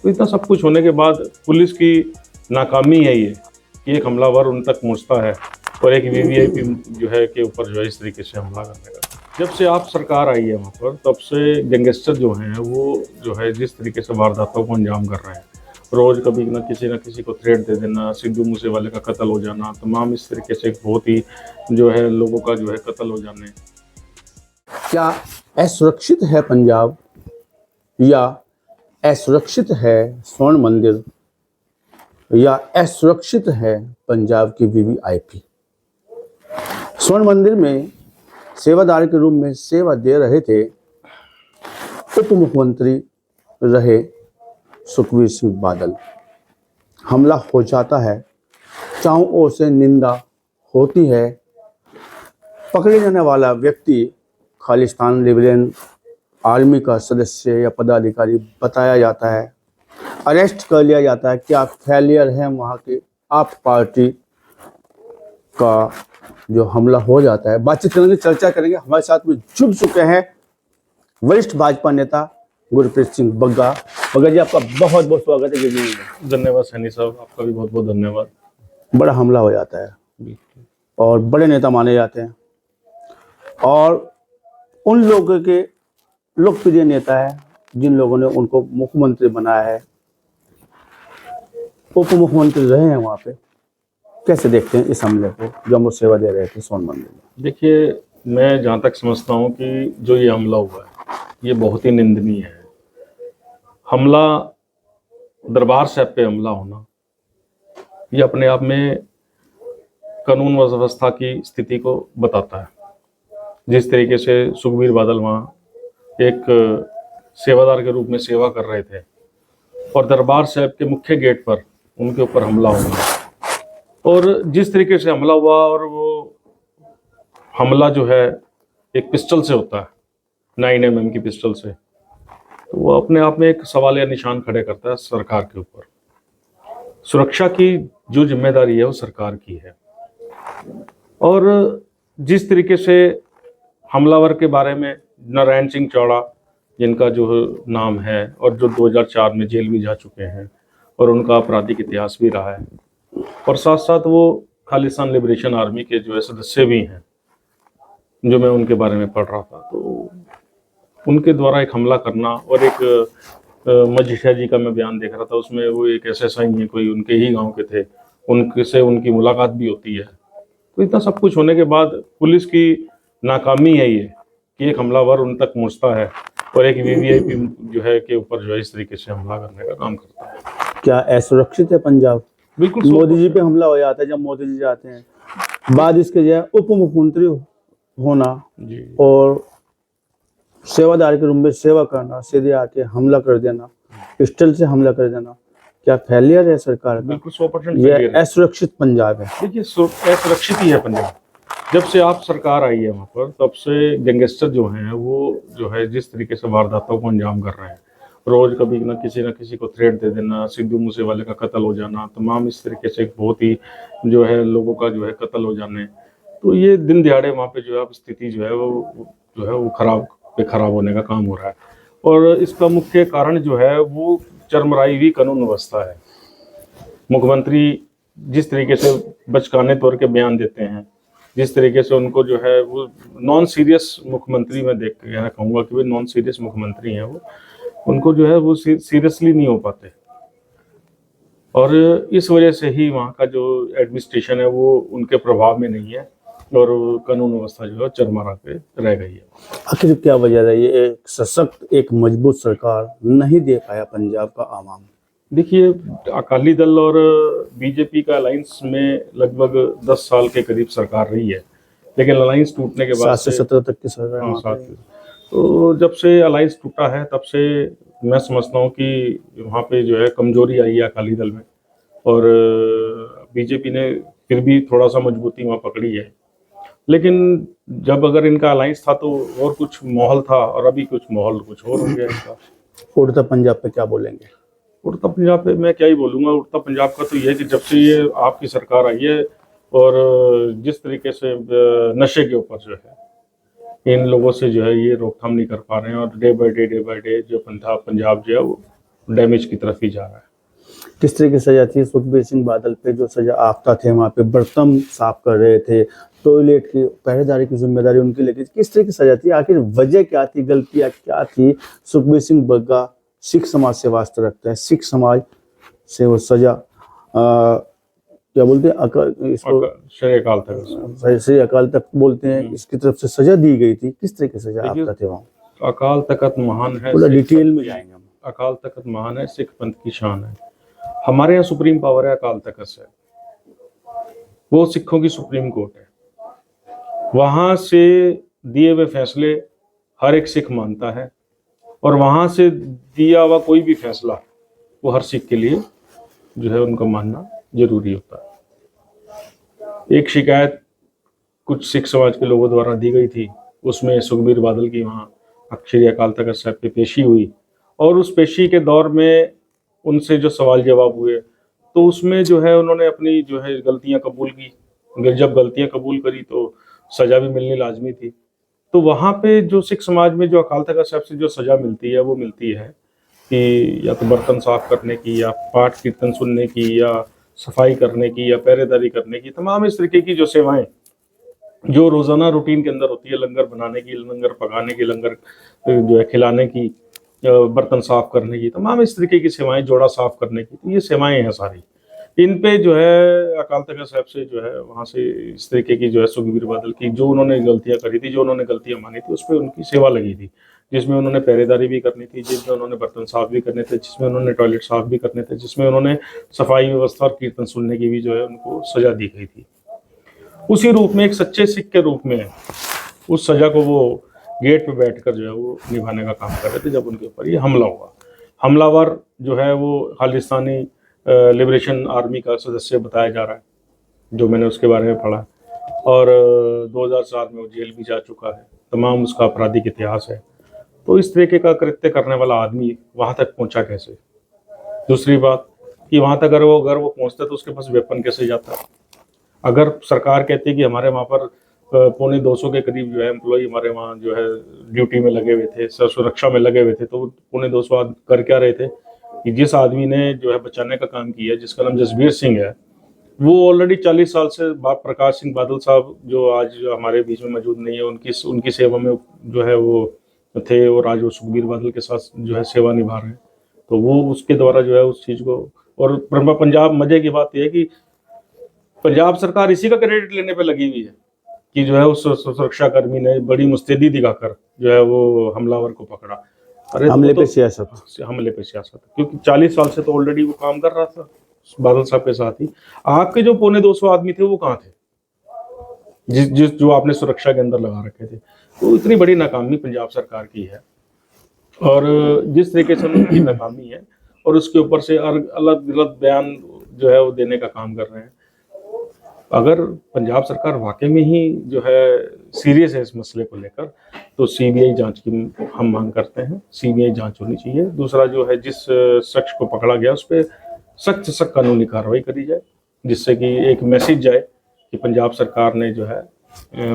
तो इतना सब कुछ होने के बाद पुलिस की नाकामी है ये कि एक हमलावर उन तक पहुंचता है और एक वीवीआईपी जो है के ऊपर जो है इस तरीके से हमला करने का। जब से आप सरकार आई है वहाँ पर, तब से गैंगस्टर जो हैं वो जो है जिस तरीके से वारदातों को अंजाम कर रहे हैं, रोज कभी ना किसी को थ्रेट दे देना, सिद्धू मूसेवाले का कत्ल हो जाना, तमाम इस तरीके से बहुत ही जो है लोगों का जो है कत्ल हो जाने। क्या असुरक्षित है पंजाब या असुरक्षित है स्वर्ण मंदिर या असुरक्षित है पंजाब की वीवीआईपी? स्वर्ण मंदिर में सेवादार के रूप में सेवा दे रहे थे उप मुख्यमंत्री रहे सुखबीर सिंह बादल। हमला हो जाता है, चारों ओर से निंदा होती है, पकड़े जाने वाला व्यक्ति खालिस्तान लिबरेशन आर्मी का सदस्य या पदाधिकारी बताया जाता है, अरेस्ट कर लिया जाता है। क्या फेलियर है वहाँ की आप पार्टी का जो हमला हो जाता है? बातचीत करेंगे, चर्चा करेंगे। हमारे साथ में जुड़ चुके हैं वरिष्ठ भाजपा नेता गुरप्रीत सिंह बग्गा। बग्गा जी, आपका बहुत बहुत स्वागत है। धन्यवाद सैनी साहब, आपका भी बहुत बहुत धन्यवाद। बड़ा हमला हो जाता है और बड़े नेता माने जाते हैं और उन लोगों के लोकप्रिय नेता है जिन लोगों ने उनको मुख्यमंत्री बनाया है, उप मुख्यमंत्री रहे हैं वहाँ पे। कैसे देखते हैं इस हमले को जो हम लोग सेवा दे रहे थे स्वर्ण मंदिर में? देखिए, मैं जहाँ तक समझता हूँ कि जो ये हमला हुआ है ये बहुत ही निंदनीय है। हमला, दरबार साहब पे हमला होना, ये अपने आप में कानून व व्यवस्था की स्थिति को बताता है। जिस तरीके से सुखबीर बादल वहाँ एक सेवादार के रूप में सेवा कर रहे थे और दरबार साहब के मुख्य गेट पर उनके ऊपर हमला होना, और जिस तरीके से हमला हुआ, और वो हमला जो है एक पिस्टल से होता है, 9mm की पिस्टल से, तो वो अपने आप में एक सवाल या निशान खड़े करता है सरकार के ऊपर। सुरक्षा की जो जिम्मेदारी है वो सरकार की है, और जिस तरीके से हमलावर के बारे में नारायण सिंह चौड़ा, जिनका जो नाम है और जो 2004 में जेल भी जा चुके हैं और उनका आपराधिक इतिहास भी रहा है, और साथ साथ वो खालिस्तान लिबरेशन आर्मी के जो है सदस्य भी हैं, जो मैं उनके बारे में पढ़ रहा था, तो उनके द्वारा एक हमला करना। और एक मजिस्ट्रेट जी का मैं बयान देख रहा था, उसमें वो एक एसएसआई हैं, कोई उनके ही गांव के थे, उनके से उनकी मुलाकात भी होती है। तो इतना सब कुछ होने के बाद पुलिस की नाकामी है ये कि एक हमलावर उन तक पहुंचता है और एक वीवीआईपी जो है के ऊपर जो है इस तरीके से हमला करने का काम करता है। क्या असुरक्षित है पंजाब? बिल्कुल। मोदी जी पे हमला हो जाता है जब मोदी जी जाते हैं, बाद इसके जो है उप मुख्यमंत्री होना जी, और सेवादार के रूप में सेवा करना, सीधे आके हमला कर देना, पिस्टल से हमला कर देना, क्या फेलियर है सरकार का? बिल्कुल 100% ये असुरक्षित पंजाब है। देखिए, असुरक्षित ही है पंजाब। जब से आप सरकार आई है वहाँ पर, तब से गैंगस्टर जो हैं वो जो है जिस तरीके से वारदातों को अंजाम कर रहे हैं, रोज कभी ना किसी को थ्रेट दे देना, सिद्धू मूसेवाले का कत्ल हो जाना, तमाम इस तरीके से बहुत ही जो है लोगों का जो है कत्ल हो जाने, तो ये दिन दिहाड़े वहाँ पे जो है अब स्थिति जो है वो खराब होने का काम हो रहा है। और इसका मुख्य कारण जो है वो चरमराई हुई कानून व्यवस्था है। मुख्यमंत्री जिस तरीके से बचकाने तौर के बयान देते हैं, जिस तरीके से उनको जो है वो नॉन सीरियस मुख्यमंत्री, मैं देख के कहना कहूँगा कि वे नॉन सीरियस मुख्यमंत्री हैं, वो उनको जो है वो सीरियसली नहीं हो पाते, और इस वजह से ही वहाँ का जो एडमिनिस्ट्रेशन है वो उनके प्रभाव में नहीं है और कानून व्यवस्था जो है चरमरा पे रह गई है। आखिर क्या वजह रही है एक सशक्त, एक मजबूत सरकार नहीं दे पाया पंजाब का आवाम? देखिए, अकाली दल और बीजेपी का अलायंस में लगभग 10 साल के करीब सरकार रही है, लेकिन अलायंस टूटने के बाद 7 से 17 तक की सरकार। हाँ, 7। तो जब से अलायंस टूटा है तब से मैं समझता हूँ कि वहाँ पे जो है कमजोरी आई है अकाली दल में, और बीजेपी ने फिर भी थोड़ा सा मजबूती वहाँ पकड़ी है। लेकिन जब अगर इनका अलायंस था तो और कुछ माहौल था, और अभी कुछ माहौल कुछ और हो गया इनका। उड़ता पंजाब पे क्या बोलेंगे? उड़ता पंजाब पे मैं क्या ही बोलूँगा। उड़ता पंजाब का तो ये है कि जब से ये आपकी सरकार आई है, और जिस तरीके से नशे के ऊपर जो है इन लोगों से जो है ये रोकथाम नहीं कर पा रहे हैं, और डे बाय डे जो पंजाब जो है वो डैमेज की तरफ ही जा रहा है। किस तरह की सजा थी सुखबीर सिंह बादल पे? जो सजा आफ्ता थे वहाँ पे बर्तन साफ कर रहे थे, टॉयलेट की पहरेदारी की जिम्मेदारी उनकी लगी थी, किस तरह की सजा थी? आखिर वजह क्या थी, गलतियाँ क्या थी? सुखबीर सिंह बग्गा सिख समाज से वास्ता रखता है, सिख समाज से वो सजा क्या बोलते हैं इसको श्री अकाल तख्त, श्री अकाल तख्त बोलते हैं, इसकी तरफ से सजा दी गई थी। किस तरह की सजा आफ्ता थे वहाँ? अकाल तख्त महान है, पूरा डिटेल में जाएंगे हम। अकाल तख्त महान है, सिख पंथ की शान है। हमारे यहाँ सुप्रीम पावर है अकाल तख्त से, वो सिखों की सुप्रीम कोर्ट है। वहां से दिए हुए फैसले हर एक सिख मानता है, और वहां से दिया हुआ कोई भी फैसला वो हर सिख के लिए जो है उनका मानना जरूरी होता है। एक शिकायत कुछ सिख समाज के लोगों द्वारा दी गई थी, उसमें सुखबीर बादल की वहाँ श्री अकाल तख्त साहब पे पेशी हुई, और उस पेशी के दौर में उनसे जो सवाल जवाब हुए, तो उसमें जो है उन्होंने अपनी जो है गलतियां कबूल की। जब गलतियां कबूल करी तो सजा भी मिलनी लाजमी थी। तो वहाँ पे जो सिख समाज में जो अकाल तख्त साहब से जो सजा मिलती है वो मिलती है कि या तो बर्तन साफ करने की, या पाठ कीर्तन सुनने की, या सफाई करने की, या पहरेदारी करने की, तमाम इस तरीके की जो सेवाएं जो रोजाना रूटीन के अंदर होती है, लंगर बनाने की, लंगर पकाने की, लंगर जो है खिलाने की, बर्तन साफ करने की, तमाम इस तरीके की सेवाएं, जोड़ा साफ करने की, तो ये सेवाएं हैं सारी। इन पे जो है अकाल तख्त साहब से जो है वहाँ से इस तरीके की जो है सुखबीर बादल की जो उन्होंने गलतियां करी थी, जो उन्होंने गलतियां मानी थी, उस पर उनकी सेवा लगी थी, जिसमें उन्होंने पहरेदारी भी करनी थी, जिसमें उन्होंने बर्तन साफ भी करने थे, जिसमें उन्होंने टॉयलेट साफ भी करने थे, जिसमें उन्होंने सफाई व्यवस्था और कीर्तन सुनने की भी जो है उनको सजा दी गई थी। उसी रूप में एक सच्चे सिख के रूप में उस सजा को वो गेट पे बैठकर जो है वो निभाने का काम कर रहे थे, जब उनके ऊपर ये हमला हुआ। हमलावर जो है वो खालिस्तानी लिबरेशन आर्मी का सदस्य बताया जा रहा है, जो मैंने उसके बारे में पढ़ा, और 2004 में वो जेल भी जा चुका है, तमाम उसका आपराधिक इतिहास है। तो इस तरीके का कृत्य करने वाला आदमी वहाँ तक पहुँचा कैसे? दूसरी बात कि वहाँ तक अगर वो पहुँचता तो उसके पास वेपन कैसे जाता? अगर सरकार कहती है कि हमारे वहाँ पर 250 के करीब जो है एम्प्लॉय हमारे वहाँ जो है ड्यूटी में लगे हुए थे, सुरक्षा में लगे हुए थे, तो 250 कर क्या रहे थे कि जिस आदमी ने जो है बचाने का काम किया, जिसका नाम जसबीर सिंह है, वो ऑलरेडी 40 साल से प्रकाश सिंह बादल साहब जो आज हमारे बीच में मौजूद नहीं है, उनकी सेवा में जो है वो थे, और आज वो सुखबीर बादल के साथ जो है सेवा निभा रहे हैं। तो वो उसके द्वारा जो है उस चीज़ को, और पंजाब मजे की बात यह है कि पंजाब सरकार इसी का क्रेडिट लेने पे लगी हुई है कि जो है उस सुरक्षा कर्मी ने बड़ी मुस्तैदी दिखाकर जो है वो हमलावर को पकड़ा। अरे हमले पे सियासत, क्योंकि 40 साल से तो ऑलरेडी वो काम कर रहा था बादल साहब के साथ ही। आपके जो 250 आदमी थे वो कहाँ थे जिस जो आपने सुरक्षा के अंदर लगा रखे थे? तो इतनी बड़ी नाकामी पंजाब सरकार की है, और जिस तरीके से उनकी नाकामी है, और उसके ऊपर से अलग गलत बयान जो है वो देने का काम कर रहे हैं। अगर पंजाब सरकार वाकई में ही जो है सीरियस है इस मसले को लेकर, तो सीबीआई जांच की हम मांग करते हैं। सीबीआई जांच होनी चाहिए। दूसरा जो है जिस शख्स को पकड़ा गया उस पर सख्त से सख्त कानूनी कार्रवाई करी जाए, जिससे कि एक मैसेज जाए कि पंजाब सरकार ने जो है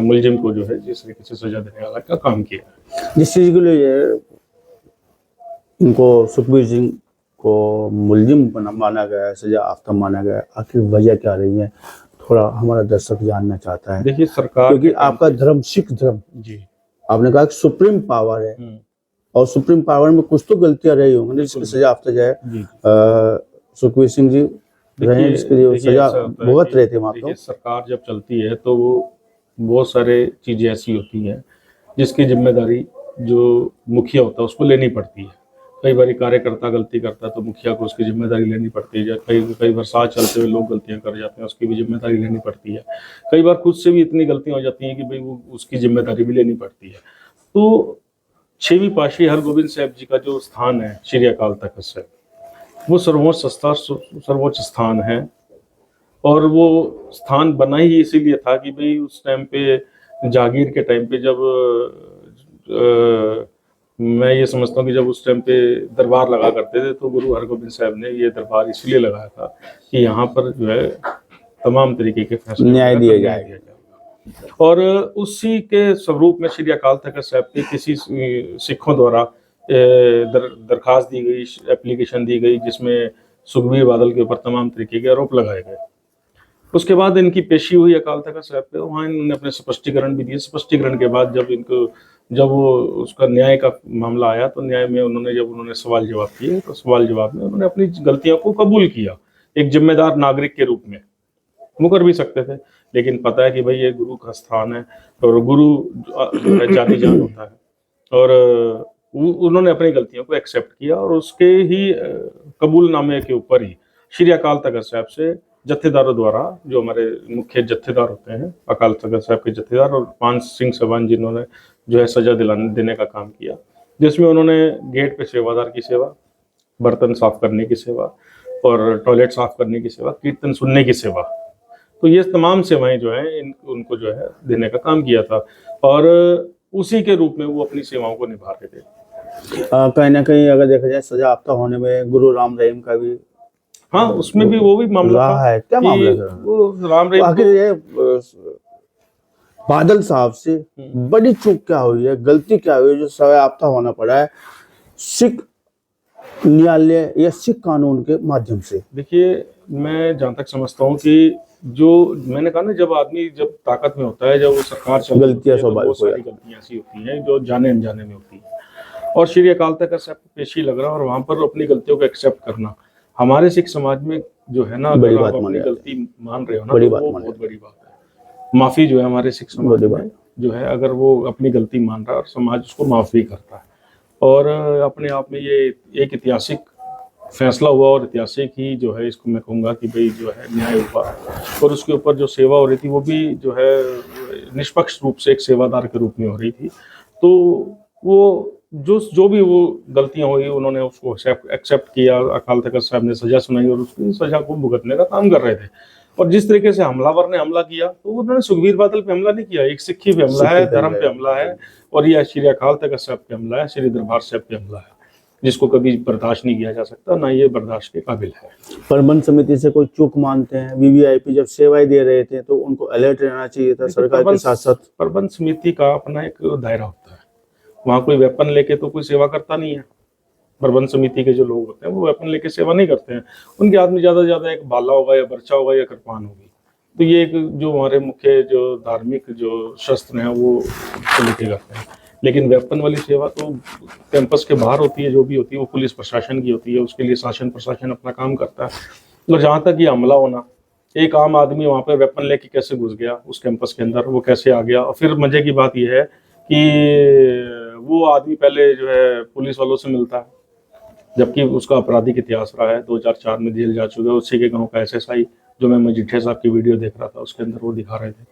मुलजिम को जो है जिस तरीके से सजा देने वाला का काम किया। जिस चीज़ के लिए इनको सुखबीर सिंह को मुलजिम माना गया है, सजा आफ्ता माना गया है, आखिर वजह क्या रही है? थोड़ा हमारा दर्शक जानना चाहता है। देखिए सरकार, क्योंकि आपका धर्म सिख धर्म जी, आपने कहा कि सुप्रीम पावर है, और सुप्रीम पावर में कुछ तो गलतियां रही होंगी जिसकी सजा आफ्ता जाए। सुखबीर सिंह जी रहे, जिसके लिए सजा भुगत रहे थे वहाँ पे। सरकार जब चलती है तो वो बहुत सारे चीजें ऐसी होती हैं जिसकी जिम्मेदारी जो मुखिया होता है उसको लेनी पड़ती है। कई बार कार्यकर्ता गलती करता है तो मुखिया को उसकी जिम्मेदारी लेनी पड़ती है। कई बार साथ चलते हुए लोग गलतियां कर जाते हैं, उसकी भी जिम्मेदारी लेनी पड़ती है। कई बार खुद से भी इतनी गलतियां हो जाती हैं कि भाई वो उसकी जिम्मेदारी भी लेनी पड़ती है। तो 6वीं पातशाही हरगोबिंद साहब जी का जो स्थान है श्री अकाल तख्त साहब, वो सर्वोच्च स्थान है, और वो स्थान बना ही इसीलिए था कि भाई उस टाइम पे जागीर के टाइम पे जब मैं ये समझता हूँ कि जब उस टाइम पे दरबार लगा करते थे तो गुरु हरगोबिंद साहब ने ये दरबार इसलिए लगाया था कि यहाँ पर जो है तमाम तरीके के फैसले न्याय दिया जाएगा। और उसी के स्वरूप में श्री अकाल तख्त साहब के किसी सिखों द्वारा दरखास्त दी गई, एप्लीकेशन दी गई, जिसमें सुखबीर बादल के ऊपर तमाम तरीके के आरोप लगाए गए। उसके बाद इनकी पेशी हुई अकाल तख्त साहब पे, वहाँ इन्होंने अपने स्पष्टीकरण भी दिए। स्पष्टीकरण के बाद जब वो उसका न्याय का मामला आया, तो न्याय में उन्होंने सवाल जवाब किए, तो सवाल जवाब में उन्होंने अपनी गलतियों को कबूल किया एक जिम्मेदार नागरिक के रूप में। मुकर भी सकते थे, लेकिन पता है कि भाई ये गुरु का स्थान है और गुरु जो है जानी जान होता है, और उन्होंने अपनी गलतियों को एक्सेप्ट किया, और उसके ही कबूलनामे के ऊपर ही श्री अकाल तख्त साहब से जत्थेदारों द्वारा, जो हमारे मुख्य जत्थेदार होते हैं अकाल तख्त साहब के जत्थेदार, और पान सिंह सभान जिन्होंने जो है सजा देने का काम किया, जिसमें उन्होंने गेट पे सेवादार की सेवा, बर्तन साफ करने की सेवा और टॉयलेट साफ करने की सेवा, कीर्तन सुनने की सेवा, तो ये तमाम सेवाएं जो है उनको जो है देने का काम किया था, और उसी के रूप में वो अपनी सेवाओं को निभा रहे थे। कहीं ना कहीं अगर देखा जाए सजा याफ्ता होने में गुरु राम रहीम का भी, हाँ, उसमें भी वो भी मामला था। है क्या मामला है? वो राम रहीम आखिर ये बादल साहब से बड़ी चूक क्या हुई है, गलती क्या हुई है जो सजा याफ्ता होना पड़ा है सिख न्यायालय या सिख कानून के माध्यम से? देखिए, मैं जहाँ तक समझता हूँ कि जो मैंने कहा ना, जब आदमी जब ताकत में होता है, जब वो सरकार चल रही होती है, तो बहुत सारी गलतियां ऐसी होती हैं जो जाने अनजाने में होती हैं। और श्री अकाल तख्त साहब को पेशी लग रहा और वहाँ पर अपनी गलतियों को एक्सेप्ट करना, हमारे सिख समाज में जो है ना, अगर आप अपनी गलती मान रहे हो ना, तो वो बहुत बड़ी बात है। माफी जो है हमारे सिख समाज में जो है, अगर वो अपनी गलती मान रहा है और समाज उसको माफ भी करता है, और अपने आप में ये एक ऐतिहासिक फैसला हुआ, और ऐतिहासिक ही जो है इसको मैं कहूँगा कि भाई जो है न्याय हुआ, और उसके ऊपर जो सेवा हो रही थी वो भी जो है निष्पक्ष रूप से एक सेवादार के रूप में हो रही थी। तो वो जो भी वो गलतियां हुई, उन्होंने उसको एक्सेप्ट किया। अकाल तख्त साहब ने सजा सुनाई और उसकी सजा को भुगतने का काम कर रहे थे। और जिस तरीके से हमलावर ने हमला किया, तो उन्होंने सुखबीर बादल पे हमला नहीं किया, एक सिक्खी पे हमला है, धर्म पे हमला है, और यह श्री अकाल तख्त साहब पे हमला है, श्री दरबार साहब पे हमला है, जिसको कभी बर्दाश्त नहीं किया जा सकता, ना ये बर्दाश्त के काबिल है। प्रबंध समिति से कोई चूक मानते हैं? वीवीआईपी जब सेवाएं दे रहे थे तो उनको अलर्ट रहना चाहिए था सरकार के साथ साथ। प्रबंध समिति का अपना एक दायरा होता है, वहाँ कोई वेपन लेके तो कोई सेवा करता नहीं है। प्रबंध समिति के जो लोग होते हैं वो वेपन लेके सेवा नहीं करते हैं, उनके हाथ में ज्यादा से ज्यादा एक भाला होगा या बर्छा होगा या कृपान होगी। तो ये एक जो हमारे मुख्य जो धार्मिक जो शस्त्र हैं वो लेके करते हैं, लेकिन वेपन वाली सेवा तो कैंपस के बाहर होती है, जो भी होती है वो पुलिस प्रशासन की होती है, उसके लिए शासन प्रशासन अपना काम करता है। और जहाँ तक ये हमला होना, एक आम आदमी वहाँ पे वेपन लेके कैसे घुस गया उस कैंपस के अंदर, वो कैसे आ गया। और फिर मजे की बात यह है कि वो आदमी पहले जो है पुलिस वालों से मिलता है, जबकि उसका आपराधिक इतिहास रहा है, 2004 में जेल जा चुका है। उसी के गांव का एसएसआई, जो मैं मजीठिया साहब की वीडियो देख रहा था, उसके अंदर वो दिखा रहे थे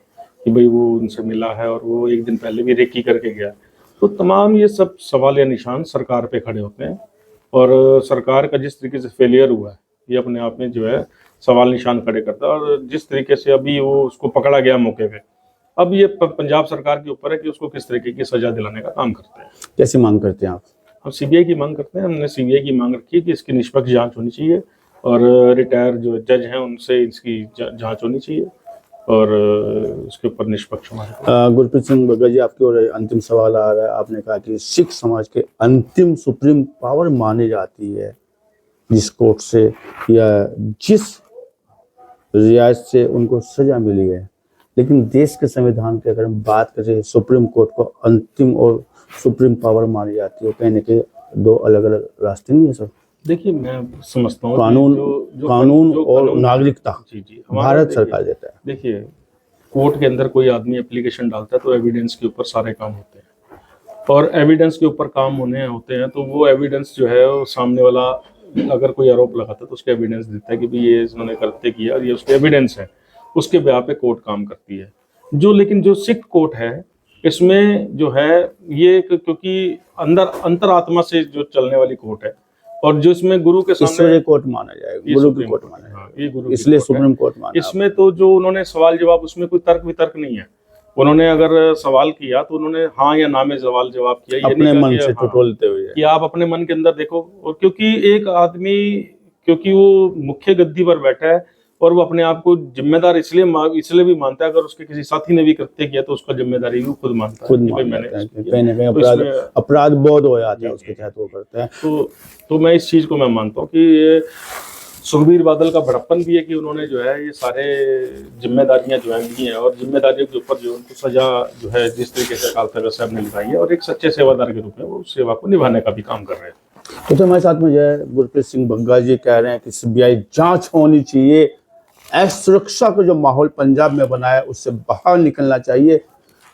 कि भाई वो उनसे मिला है और वो एक दिन पहले भी रेकी करके गया। तो तमाम ये सब सवाल या निशान सरकार पे खड़े होते हैं, और सरकार का जिस तरीके से फेलियर हुआ है ये अपने आप में जो है सवाल निशान खड़े करता है। और जिस तरीके से अभी वो उसको पकड़ा गया मौके पे, अब ये पंजाब सरकार के ऊपर है कि उसको किस तरीके की सजा दिलाने का काम करते हैं। कैसी मांग करते हैं आप? हम सीबीआई की मांग करते हैं। हमने सीबीआई की मांग रखी है कि इसकी निष्पक्ष जांच होनी चाहिए, और रिटायर जो जज हैं उनसे इसकी जांच होनी चाहिए, और उसके ऊपर निष्पक्ष होना। गुरप्रीत सिंह बग्गा जी, आपकी ओर अंतिम सवाल आ रहा है। आपने कहा कि सिख समाज के अंतिम सुप्रीम पावर मानी जाती है, जिस कोर्ट से या जिस रियायत से उनको सजा मिली है, लेकिन देश के संविधान की अगर हम बात करें, सुप्रीम कोर्ट को अंतिम और सुप्रीम पावर मानी जाती है, कहीं ना कहीं दो अलग अलग रास्ते नहीं है सर? देखिए, मैं समझता हूँ कानून और नागरिकता जी भारत सरकार देता है। देखिए, कोर्ट के अंदर कोई आदमी एप्लीकेशन डालता है तो एविडेंस के ऊपर सारे काम होते हैं, और एविडेंस के ऊपर काम होते हैं तो वो एविडेंस जो है वो सामने वाला अगर कोई आरोप लगाता है तो उसके एविडेंस देता है कि भाई ये इन्होंने करते किया और ये उसके एविडेंस है, उसके ब्याह पे कोर्ट काम करती है। लेकिन जो सिख कोर्ट है, इसमें जो है ये क्योंकि अंतरात्मा से जो चलने वाली कोर्ट है, और जो इसमें गुरु के सामने कोर्ट माना जाएगा, गुरु की कोर्ट माना जाएगा, ये गुरु इसलिए सुप्रीम कोर्ट माना। इसमें तो जो उन्होंने सवाल जवाब, उसमें कोई तर्क वितर्क नहीं है। उन्होंने अगर सवाल किया तो उन्होंने हाँ या ना में सवाल जवाब किया, ये अपने नहीं मन से टटोलते हुए कि आप अपने मन के अंदर देखो। और क्योंकि एक आदमी, क्योंकि वो मुख्य गद्दी पर बैठा है और वो अपने आप को जिम्मेदार इसलिए भी मानता है, अगर उसके किसी साथी ने भी कृत्य किया तो उसका जिम्मेदारी भी वो खुद मानता खुद है कि भाई मान मैंने लेते हैं इसको कि किया। कहीं ना कहीं तो अपराध बोध हो जाता है, उसके तहत वो करते हैं। तो मैं इस चीज को मैं मानता हूँ कि ये सुखबीर बादल का बड़प्पन भी है कि उन्होंने जो है ये सारे जिम्मेदारियां जो है ली हैं, और जिम्मेदारियों के ऊपर जो उनको सजा जो है जिस तरीके से अकाल तख्त साहब ने निभाई है, और एक सच्चे सेवादार के रूप में वो उस सेवा को निभाने का भी काम कर रहे हैं। तो हमारे साथ में जो है गुरप्रीत सिंह बग्गा जी कह रहे हैं कि सीबीआई जांच होनी चाहिए, असुरक्षा का जो माहौल पंजाब में बना है उससे बाहर निकलना चाहिए।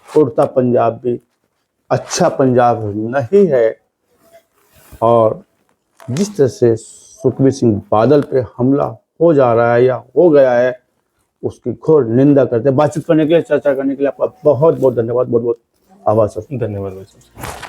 उड़ता पंजाब भी अच्छा पंजाब नहीं है, और जिस तरह से सुखबीर सिंह बादल पे हमला हो जा रहा है या हो गया है उसकी घोर निंदा करते हैं। बातचीत करने के लिए, चर्चा करने के लिए आपका बहुत बहुत धन्यवाद, बहुत बहुत आभार सर। धन्यवाद भाई साहब।